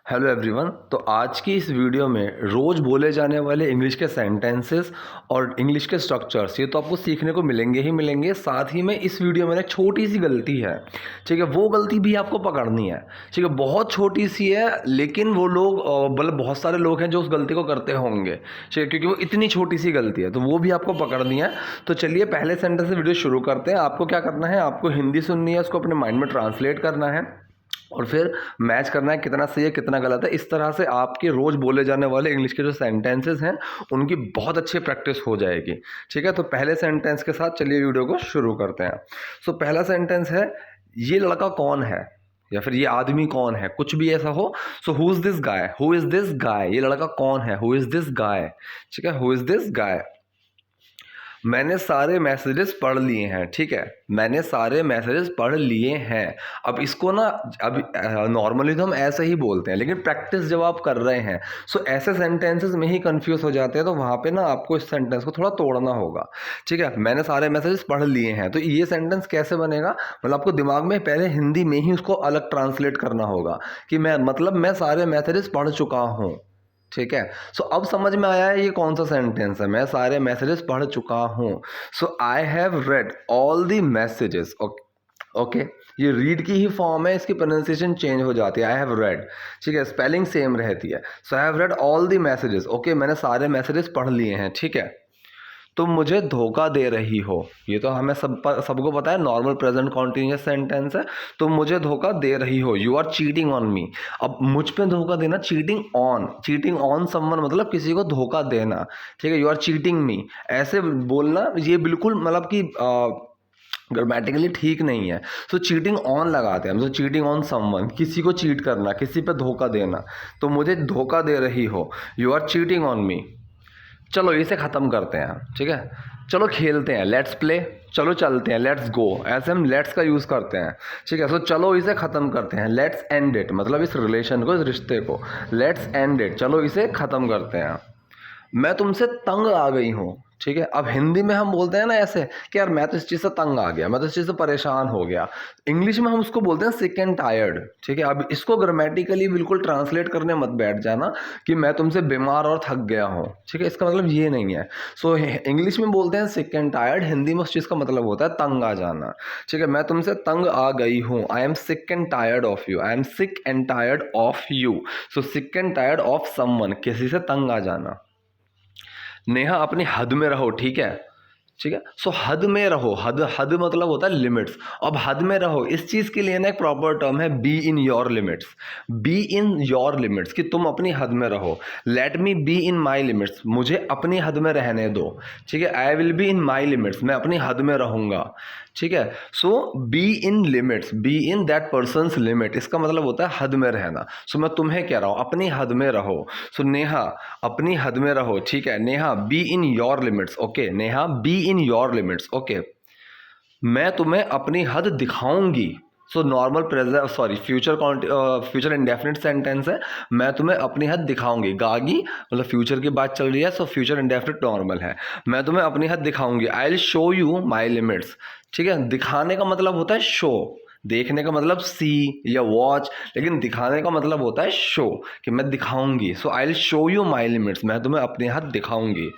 Hello everyone. तो आज की इस वीडियो में रोज़ बोले जाने वाले इंग्लिश के सेंटेंसेस और इंग्लिश के स्ट्रक्चर्स ये तो आपको सीखने को मिलेंगे ही मिलेंगे। साथ ही में इस वीडियो में एक छोटी सी गलती है, ठीक है, वो गलती भी आपको पकड़नी है, ठीक है। बहुत छोटी सी है लेकिन वो लोग मतलब बहुत सारे लोग हैं जो उस गलती को करते होंगे, ठीक है, क्योंकि वो इतनी छोटी सी गलती है, तो वो भी आपको पकड़नी है। तो चलिए पहले सेंटेंस से वीडियो शुरू करते हैं। आपको क्या करना है, आपको हिंदी सुननी है, उसको अपने माइंड में ट्रांसलेट करना है और फिर मैच करना है कितना सही है कितना गलत है। इस तरह से आपके रोज़ बोले जाने वाले इंग्लिश के जो सेंटेंसेस हैं उनकी बहुत अच्छी प्रैक्टिस हो जाएगी, ठीक है। तो पहले सेंटेंस के साथ चलिए वीडियो को शुरू करते हैं। सो पहला सेंटेंस है, ये लड़का कौन है, या फिर ये आदमी कौन है, कुछ भी ऐसा हो। So who is this guy, who is this guy, ये लड़का कौन है, हु इज़ दिस गाय, ठीक है, हु इज़ दिस गाय। मैंने सारे मैसेजेस पढ़ लिए हैं, ठीक है, मैंने सारे मैसेजेस पढ़ लिए हैं। अब इसको ना, अब नॉर्मली तो हम ऐसे ही बोलते हैं, लेकिन प्रैक्टिस जब आप कर रहे हैं सो ऐसे सेंटेंसेस में ही कंफ्यूज हो जाते हैं, तो वहाँ पे ना आपको इस सेंटेंस को थोड़ा तोड़ना होगा, ठीक है। मैंने सारे मैसेजेस पढ़ लिए हैं, तो ये सेंटेंस कैसे बनेगा, मतलब आपको दिमाग में पहले हिंदी में ही उसको अलग ट्रांसलेट करना होगा कि मैं सारे मैसेजेस पढ़ चुका हूँ, ठीक है। सो अब समझ में आया है ये कौन सा सेंटेंस है, मैं सारे मैसेजेस पढ़ चुका हूँ। So I have read all the messages. Okay, ये रीड की ही फॉर्म है, इसकी प्रोनाउंसिएशन चेंज हो जाती है, आई हैव रेड, ठीक है, स्पेलिंग सेम रहती है। So I have read all the messages, okay, मैंने सारे मैसेजेस पढ़ लिए हैं, ठीक है। तुम मुझे धोखा दे रही हो, ये तो हमें सबको पता है, नॉर्मल प्रेजेंट कॉन्टिन्यूअस सेंटेंस है। तुम मुझे धोखा दे रही हो, you are cheating on me. अब मुझ पे धोखा देना, चीटिंग ऑन समवन मतलब किसी को धोखा देना, ठीक है, यू आर चीटिंग मी, ऐसे बोलना ये बिल्कुल मतलब कि ग्रामेटिकली ठीक नहीं है। सो चीटिंग ऑन लगाते हैं हम, तो चीटिंग ऑन समवन, किसी को चीट करना, किसी पे धोखा देना। तो मुझे धोखा दे रही हो, you are cheating on me. चलो इसे ख़त्म करते हैं, ठीक है, चलो खेलते हैं, लेट्स प्ले, चलो चलते हैं, लेट्स गो, ऐसे हम लेट्स का यूज़ करते हैं, ठीक है। सो चलो इसे ख़त्म करते हैं, लेट्स एंड इट, मतलब इस रिलेशन को, इस रिश्ते को, लेट्स एंड इट, चलो इसे ख़त्म करते हैं। मैं तुमसे तंग आ गई हूँ, ठीक है। अब हिंदी में हम बोलते हैं ना ऐसे कि यार मैं तो इस चीज़ से तंग आ गया, मैं तो इस चीज़ से परेशान हो गया। इंग्लिश में हम उसको बोलते हैं सिक एंड टायर्ड, ठीक है। अब इसको ग्रामेटिकली बिल्कुल ट्रांसलेट करने मत बैठ जाना कि मैं तुमसे बीमार और थक गया हूँ, ठीक है, इसका मतलब ये नहीं है। सो इंग्लिश में बोलते हैं सिक एंड टायर्ड, हिंदी में उस चीज़ का मतलब होता है तंग आ जाना, ठीक है। मैं तुमसे तंग आ गई हूँ, I am sick and tired of you, I am sick and tired of you. So sick and tired of someone, किसी से तंग आ जाना। नेहा अपनी हद में रहो, ठीक है, ठीक है। सो हद में रहो, हद हद मतलब होता है लिमिट्स। अब हद में रहो इस चीज़ के लिए ना एक प्रॉपर टर्म है, be in your limits, be in your limits, कि तुम अपनी हद में रहो। Let me be in my limits, मुझे अपनी हद में रहने दो, ठीक है। I will be in my limits, मैं अपनी हद में रहूँगा, ठीक है। So be in limits, be in that person's limit, इसका मतलब होता है हद में रहना। सो मैं तुम्हें कह रहा हूँ अपनी हद में रहो। सो नेहा अपनी हद में रहो, ठीक है, Neha B in your limits, okay, Neha B in your limits, okay. मैं तुम्हें अपनी हद दिखाऊंगी। So normal present sorry future indefinite sentence है, मैं तुम्हें अपनी हद दिखाऊंगी। गागी मतलब फ्यूचर की बात चल रही है, सो फ्यूचर इंडेफिनिट नॉर्मल है, मैं तुम्हें अपनी हद दिखाऊंगी। आई will show you my limits, ठीक है। दिखाने का मतलब होता है शो, देखने का मतलब सी या वॉच, लेकिन दिखाने का मतलब होता है शो, कि मैं दिखाऊंगी। So I will show you my limits, मैं तुम्हें अपनी हद दिखाऊंगी।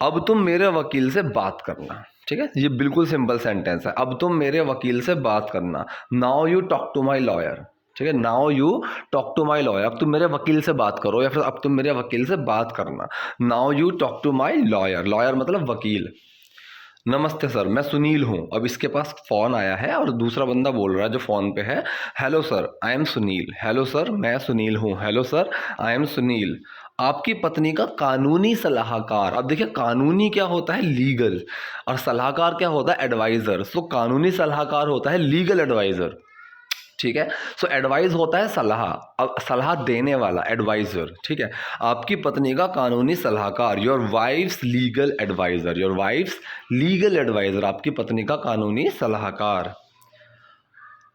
अब तुम मेरे वकील से बात करना, ठीक है, ये बिल्कुल सिंपल सेंटेंस है, अब तुम मेरे वकील से बात करना। Now you talk to my lawyer, ठीक है, now you talk to my lawyer, अब तुम मेरे वकील से बात करो, या फिर अब तुम मेरे वकील से बात करना। Now you talk to my lawyer, lawyer मतलब वकील। नमस्ते सर, मैं सुनील हूँ। अब इसके पास फ़ोन आया है और दूसरा बंदा बोल रहा है जो फ़ोन पे है, hello sir I am Sunil, hello sir मैं सुनील हूँ, hello sir I am Sunil. आपकी पत्नी का कानूनी सलाहकार, अब देखिए कानूनी क्या होता है, लीगल, और सलाहकार क्या होता है, एडवाइज़र। सो कानूनी सलाहकार होता है लीगल एडवाइज़र, ठीक है। सो एडवाइस होता है सलाह, अब सलाह देने वाला एडवाइजर, ठीक है। आपकी पत्नी का कानूनी सलाहकार, your wife's legal adviser, your wife's legal adviser, आपकी पत्नी का कानूनी सलाहकार।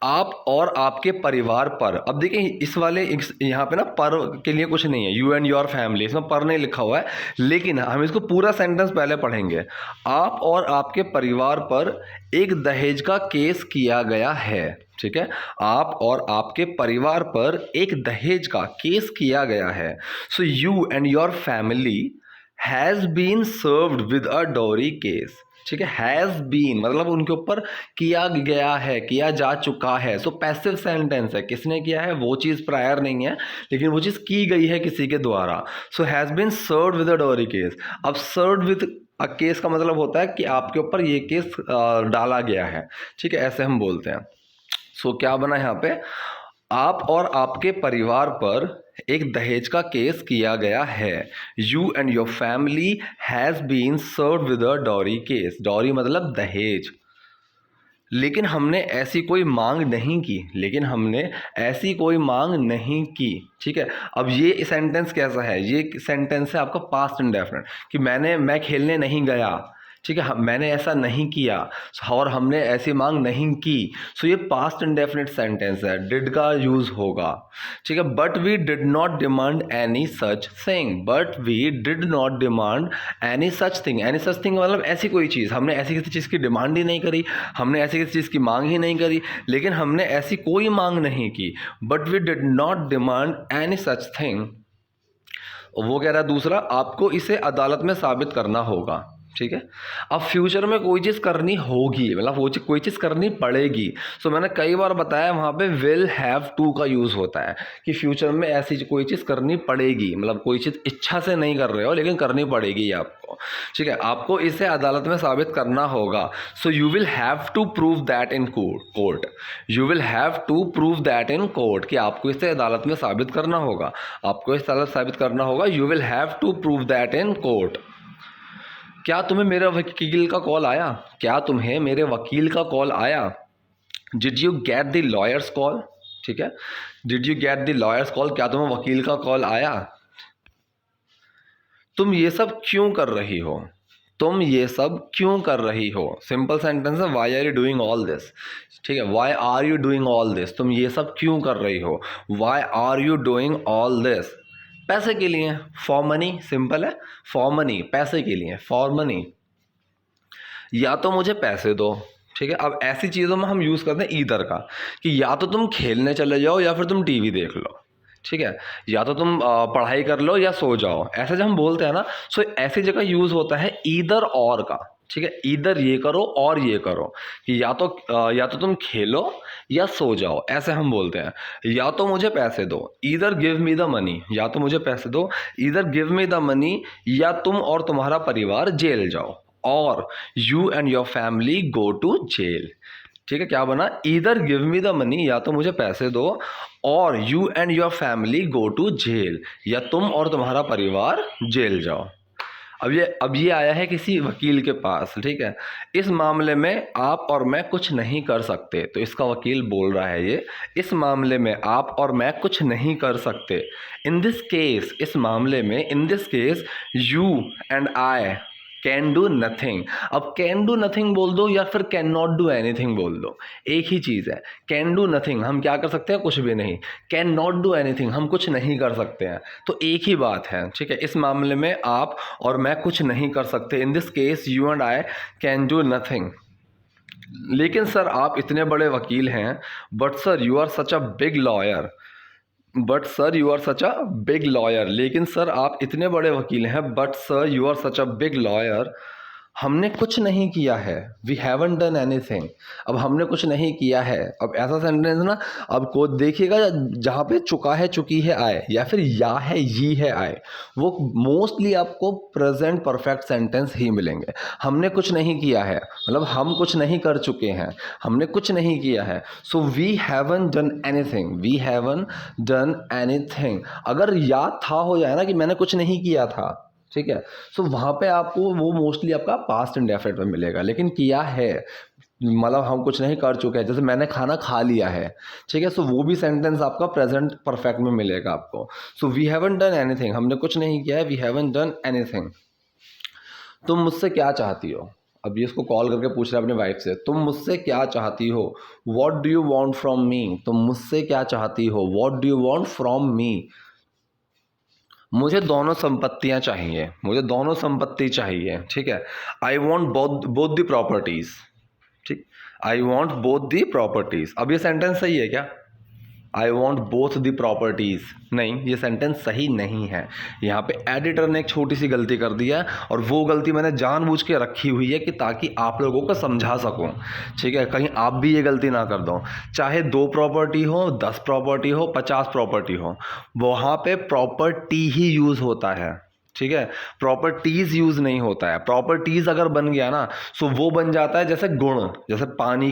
आप और आपके परिवार पर, अब देखिए इस वाले यहाँ पे ना पर के लिए कुछ नहीं है, यू एंड योर फैमिली, इसमें पर नहीं लिखा हुआ है, लेकिन हम इसको पूरा सेंटेंस पहले पढ़ेंगे। आप और आपके परिवार पर एक दहेज का केस किया गया है, ठीक है, आप और आपके परिवार पर एक दहेज का केस किया गया है। So you and your family has been served with a dowry case. ठीक है, हैज़ बीन मतलब उनके ऊपर किया गया है, किया जा चुका है। सो पैसिव सेंटेंस है, किसने किया है, वो चीज़ प्रायर नहीं है, लेकिन वो चीज़ की गई है किसी के द्वारा। So has been served with a dowry case. अब सर्व्ड विद अ केस का मतलब होता है कि आपके ऊपर ये केस डाला गया है। ठीक है, ऐसे हम बोलते हैं। सो क्या बना यहाँ पे, आप और आपके परिवार पर एक दहेज का केस किया गया है। You and your family has been served with a dowry case. Dowry मतलब दहेज। लेकिन हमने ऐसी कोई मांग नहीं की, लेकिन हमने ऐसी कोई मांग नहीं की। ठीक है, अब ये सेंटेंस कैसा है, ये सेंटेंस है आपका पास्ट इंडेफिनिट कि मैं खेलने नहीं गया। ठीक है, मैंने ऐसा नहीं किया और हमने ऐसी मांग नहीं की। सो ये पास्ट इंडेफिनिट सेंटेंस है, डिड का यूज होगा। ठीक है, but we did not demand any such thing. But we did not demand any such thing. Any such thing मतलब ऐसी कोई चीज़, हमने ऐसी किसी चीज़ की डिमांड ही नहीं करी, हमने ऐसी किसी चीज़ की मांग ही नहीं करी, लेकिन हमने ऐसी कोई मांग नहीं की। But we did not demand any such thing. वो कह रहा है दूसरा, आपको इसे अदालत में साबित करना होगा। ठीक है, अब फ्यूचर में कोई चीज़ करनी होगी, मतलब वो कोई चीज़ करनी पड़ेगी। सो मैंने कई बार बताया वहाँ पे विल हैव टू का यूज़ होता है कि फ्यूचर में ऐसी कोई चीज़ करनी पड़ेगी, मतलब कोई चीज़ इच्छा से नहीं कर रहे हो लेकिन करनी पड़ेगी आपको। ठीक है, आपको इसे अदालत में साबित करना होगा। So you will have to prove that in court. You will have to prove that in court कि आपको इसे अदालत में साबित करना होगा, आपको इसे अदालत साबित करना होगा। You will have to prove that in court. क्या तुम्हें मेरे वकील का कॉल आया? क्या तुम्हें मेरे वकील का कॉल आया? Did you get the lawyers call? ठीक है, did you get the lawyers call, क्या तुम्हें वकील का कॉल आया? तुम ये सब क्यों कर रही हो? तुम ये सब क्यों कर रही हो? सिंपल सेंटेंस है, why are you doing all this. ठीक है, why are you doing all this, तुम ये सब क्यों कर रही हो? Why are you doing all this, पैसे के लिए, फॉर मनी। सिंपल है, फॉर मनी, पैसे के लिए, फॉर मनी। या तो मुझे पैसे दो। ठीक है, अब ऐसी चीज़ों में हम यूज़ करते हैं ईदर का कि या तो तुम खेलने चले जाओ या फिर तुम टीवी देख लो। ठीक है, या तो तुम पढ़ाई कर लो या सो जाओ, ऐसे जब हम बोलते हैं ना, सो ऐसी जगह यूज़ होता है ईदर और का। ठीक है, ईदर ये करो और ये करो कि या तो तुम खेलो या सो जाओ, ऐसे हम बोलते हैं। या तो मुझे पैसे दो, either give me the money, या तो मुझे पैसे दो, either give me the money, या तुम और तुम्हारा परिवार जेल जाओ, और you and your family go to jail. ठीक है, क्या बना, either give me the money, या तो मुझे पैसे दो, और you and your family go to jail, या तुम और तुम्हारा परिवार जेल जाओ। अब ये आया है किसी वकील के पास। ठीक है, इस मामले में आप और मैं कुछ नहीं कर सकते, तो इसका वकील बोल रहा है ये, इस मामले में आप और मैं कुछ नहीं कर सकते। इन दिस केस, इस मामले में, इन this case you and I can do nothing. अब कैन डू नथिंग बोल दो या फिर कैन नॉट डू एनीथिंग बोल दो, एक ही चीज़ है। कैन डू नथिंग हम क्या कर सकते हैं, कुछ भी नहीं। कैन नॉट डू एनीथिंग हम कुछ नहीं कर सकते हैं, तो एक ही बात है। ठीक है, इस मामले में आप और मैं कुछ नहीं कर सकते। In this case you and I can do nothing. लेकिन सर आप इतने बड़े वकील हैं, but sir you are such a big lawyer. But sir you are such a big lawyer, लेकिन सर आप इतने बड़े वकील हैं, but sir you are such a big lawyer. हमने कुछ नहीं किया है, वी हैवंट डन एनीथिंग। अब हमने कुछ नहीं किया है, अब ऐसा सेंटेंस ना, अब को देखिएगा जहाँ पे चुका है, चुकी है, आए, या फिर या है, ये है, आए, वो मोस्टली आपको प्रेजेंट परफेक्ट सेंटेंस ही मिलेंगे। हमने कुछ नहीं किया है मतलब हम कुछ नहीं कर चुके हैं, हमने कुछ नहीं किया है। So we haven't done anything, we haven't done anything. अगर या था हो जाए ना कि मैंने कुछ नहीं किया था, ठीक है, सो वहाँ पे आपको वो मोस्टली आपका पास्ट इंडेफिनिट में मिलेगा। लेकिन किया है मतलब हम कुछ नहीं कर चुके हैं, जैसे मैंने खाना खा लिया है, ठीक है, सो वो भी सेंटेंस आपका प्रेजेंट परफेक्ट में मिलेगा आपको। So we haven't done anything, हमने कुछ नहीं किया है, वी हैवंट डन एनीथिंग। तुम मुझसे क्या चाहती हो? अब ये इसको कॉल करके पूछ रहा है अपनी वाइफ से, तुम मुझसे क्या चाहती हो? What do you want from me? तुम मुझसे क्या चाहती हो? What do you want from me? मुझे दोनों संपत्तियां चाहिए, मुझे दोनों संपत्ति चाहिए। ठीक है, I want both the properties. ठीक, I want both the properties. अब ये सेंटेंस सही है क्या? I want both the properties, नहीं, ये सेंटेंस सही नहीं है। यहाँ पे एडिटर ने एक छोटी सी गलती कर दी है, और वो गलती मैंने जानबूझ के रखी हुई है कि ताकि आप लोगों को समझा सकूं, ठीक है, कहीं आप भी ये गलती ना कर दो। चाहे 2 प्रॉपर्टी हो, 10 प्रॉपर्टी हो, 50 प्रॉपर्टी हो, वहाँ पे प्रॉपर्टी ही यूज होता है, ठीक है, प्रॉपर्टीज यूज नहीं होता है। प्रॉपर्टीज अगर बन गया ना, तो वो बन जाता है जैसे गुण, जैसे पानी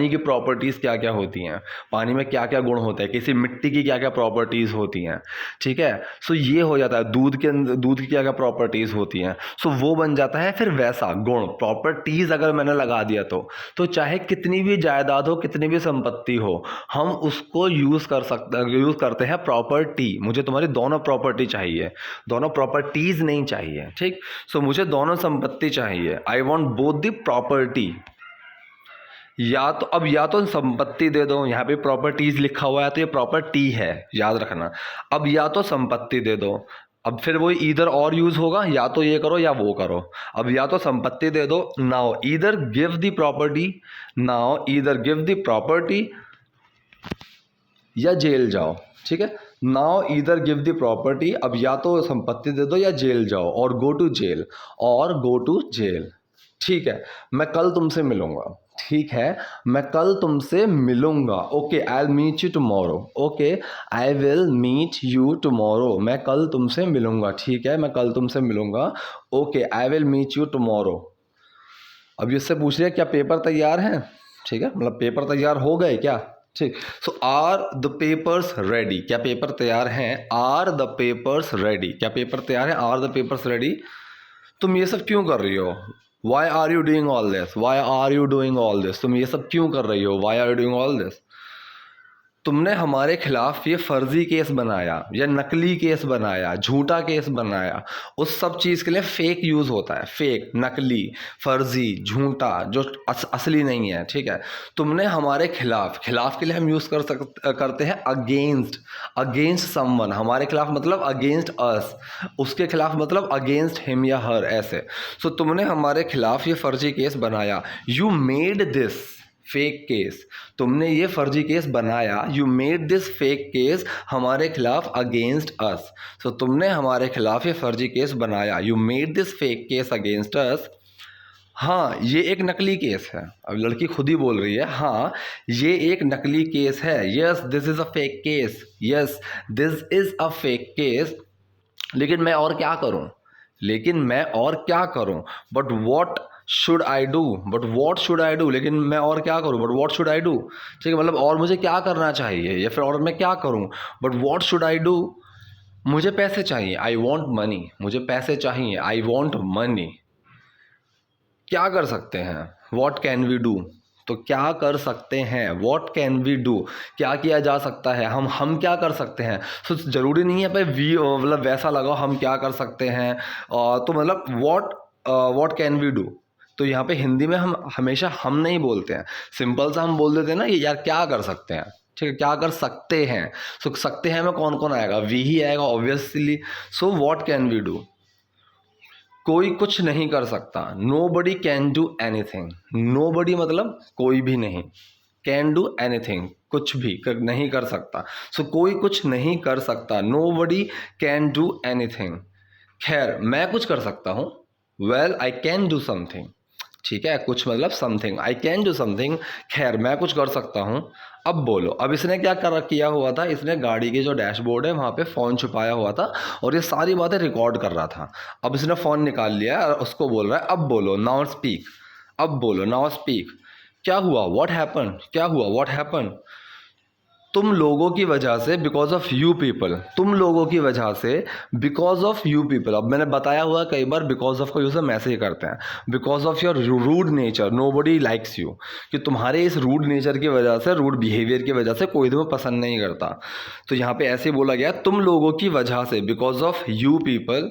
की प्रॉपर्टीज क्या क्या होती हैं, पानी में क्या क्या गुण होते हैं, किसी मिट्टी की क्या क्या प्रॉपर्टीज होती हैं, ठीक है, सो ये हो जाता है। दूध के अंदर दूध की क्या क्या प्रॉपर्टीज होती हैं, सो वो बन जाता है फिर वैसा गुण। प्रॉपर्टीज अगर मैंने लगा दिया तो चाहे कितनी भी जायदाद हो, कितनी भी संपत्ति हो, हम उसको यूज करते हैं प्रॉपर्टी। मुझे तुम्हारी दोनों प्रॉपर्टी चाहिए, दोनों प्रॉपर्टीज नहीं चाहिए, ठीक। सो मुझे दोनों संपत्ति चाहिए। आई वॉन्ट बोथ द प्रॉपर्टी। या तो संपत्ति दे दो, यहाँ पे प्रॉपर्टीज लिखा हुआ है तो ये प्रॉपर्टी है, याद रखना। अब या तो संपत्ति दे दो, अब फिर वो ईदर और यूज होगा, या तो ये करो या वो करो। अब या तो संपत्ति दे दो, now either give the property, या जेल जाओ, ठीक है। Now either give the property, अब या तो संपत्ति दे दो या जेल जाओ, और गो टू जेल, ठीक है। मैं कल तुमसे मिलूंगा, ठीक है, मैं कल तुमसे मिलूंगा। Okay, I will meet you tomorrow. Okay, I will meet you tomorrow, मैं कल तुमसे मिलूंगा, ठीक है, मैं कल तुमसे मिलूंगा। Okay, I will meet you tomorrow. अब इससे पूछ रहे क्या पेपर तैयार हैं, ठीक है, मतलब पेपर तैयार हो गए क्या, ठीक। So are the papers ready, क्या पेपर तैयार हैं? आर द पेपर्स रेडी, क्या पेपर तैयार है? Are the papers ready. तुम ये सब क्यों कर रही हो? Why are you doing all this, why are you doing all this, तुम ये सब क्यों कर रही हो? Why are you doing all this. तुमने हमारे खिलाफ ये फर्जी केस बनाया, या नकली केस बनाया, झूठा केस बनाया, उस सब चीज़ के लिए फेक यूज़ होता है। फेक, नकली, फर्जी, झूठा, जो असली नहीं है, ठीक है। तुमने हमारे खिलाफ के लिए हम यूज़ करते हैं अगेंस्ट समवन। हमारे खिलाफ मतलब अगेंस्ट अस, उसके खिलाफ मतलब अगेंस्ट हिम या हर, ऐसे। सो तुमने हमारे खिलाफ ये फर्जी केस बनाया। You made this fake case, तुमने ये फर्जी केस बनाया। You made this fake case हमारे खिलाफ अगेंस्ट अस। सो तुमने हमारे खिलाफ ये फर्जी केस बनाया। You made this fake case against us. हाँ, ये एक नकली केस है। अब लड़की खुद ही बोल रही है, हाँ ये एक नकली केस है। Yes this is a fake case, yes this is a fake case. लेकिन मैं और क्या करूं, but what should I do, लेकिन मैं और क्या करूं, but what should I do, ठीक है, मतलब और मुझे क्या करना चाहिए, या फिर और मैं क्या करूं, but what should I do. मुझे पैसे चाहिए, आई वॉन्ट मनी, मुझे पैसे चाहिए, आई वॉन्ट मनी। क्या कर सकते हैं, वॉट कैन वी डू, तो क्या कर सकते हैं, वॉट कैन वी डू, क्या किया जा सकता है, हम क्या कर सकते हैं। तो ज़रूरी नहीं है भाई वी, मतलब वैसा लगाओ हम क्या कर सकते हैं, तो मतलब वॉट कैन वी डू। तो यहाँ पे हिंदी में हम हमेशा हम नहीं बोलते हैं, सिंपल सा हम बोल देते हैं ना, ये यार क्या कर सकते हैं, ठीक है, क्या कर सकते हैं। सो सकते हैं में कौन कौन आएगा, वी ही आएगा obviously. So what can we do, कोई कुछ नहीं कर सकता। Nobody can do anything, nobody मतलब कोई भी नहीं, कैन डू एनीथिंग कुछ भी नहीं कर सकता। सो कोई कुछ नहीं कर सकता, नोबडी कैन डू एनीथिंग। खैर मैं कुछ कर सकता हूँ, well I can do something, ठीक है, कुछ मतलब something, I can do something. खैर मैं कुछ कर सकता हूँ। अब बोलो, अब इसने क्या किया हुआ था, इसने गाड़ी के जो डैशबोर्ड है वहाँ पे फ़ोन छुपाया हुआ था और ये सारी बातें रिकॉर्ड कर रहा था। अब इसने फ़ोन निकाल लिया और उसको बोल रहा है अब बोलो, नाउ स्पीक, अब बोलो नाउ स्पीक। क्या हुआ, व्हाट हैपन, क्या हुआ, व्हाट हैपन। तुम लोगों की वजह से, बिकॉज ऑफ यू पीपल, तुम लोगों की वजह से, बिकॉज ऑफ यू पीपल। अब मैंने बताया हुआ कई बार बिकॉज ऑफ का यूज़ हम ऐसे ही करते हैं, because of your rude nature nobody likes you, कि तुम्हारे इस रूड नेचर की वजह से, रूड बिहेवियर की वजह से कोई तुम्हें पसंद नहीं करता। तो यहाँ पे ऐसे बोला गया तुम लोगों की वजह से, बिकॉज ऑफ यू पीपल,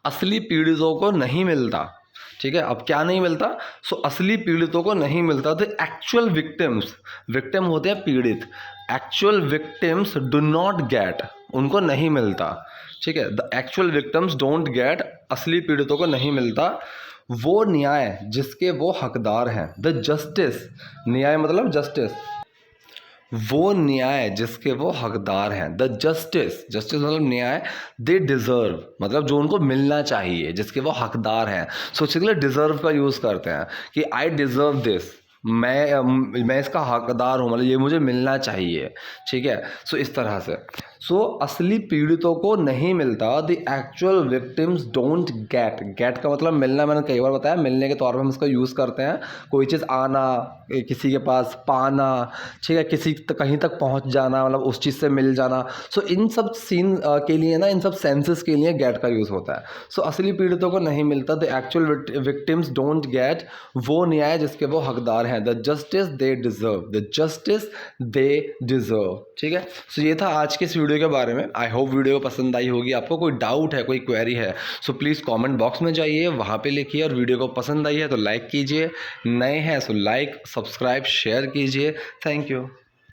असली पीड़ितों को नहीं मिलता, ठीक है। अब क्या नहीं मिलता, सो असली पीड़ितों को नहीं मिलता। तो एक्चुअल विक्टिम्स, विक्टिम होते हैं पीड़ित, actual victims do not gate, उनको नहीं मिलता, ठीक है। The actual victims don't gate, असली पीड़ितों को नहीं मिलता। वो न्याय जिसके वो हकदार हैं। द जस्टिस, न्याय मतलब जस्टिस, वो न्याय जिसके वो हकदार हैं। द जस्टिस, जस्टिस मतलब न्याय, दे डिज़र्व मतलब जो उनको मिलना चाहिए, जिसके वो हकदार हैं। सो इसके लिए डिज़र्व का यूज़ करते हैं कि आई डिज़र्व दिस, मैं इसका हकदार हूँ, मतलब ये मुझे मिलना चाहिए, ठीक है। सो इस तरह से असली पीड़ितों को नहीं मिलता, the actual victims don't get. Get का मतलब मिलना, मैंने कई बार बताया, मिलने के तौर पर हम इसका यूज़ करते हैं। कोई चीज़ आना, किसी के पास पाना, ठीक है, किसी कहीं तक पहुंच जाना, मतलब उस चीज़ से मिल जाना। सो इन सब सीन के लिए ना, इन सब सेंसेस के लिए गेट का यूज़ होता है। सो असली पीड़ितों को नहीं मिलता, the actual victims don't gate, वो न्याय जिसके वो हकदार हैं। The justice they deserve, the justice they deserve, ठीक है। सो ये था आज के इस वीडियो के बारे में। आई होप वीडियो पसंद आई होगी आपको। कोई डाउट है, कोई क्वेरी है, सो प्लीज़ कमेंट बॉक्स में जाइए, वहाँ पे लिखिए। और वीडियो को पसंद आई है तो लाइक कीजिए, नए हैं सो लाइक, सब्सक्राइब, शेयर कीजिए। Thank you.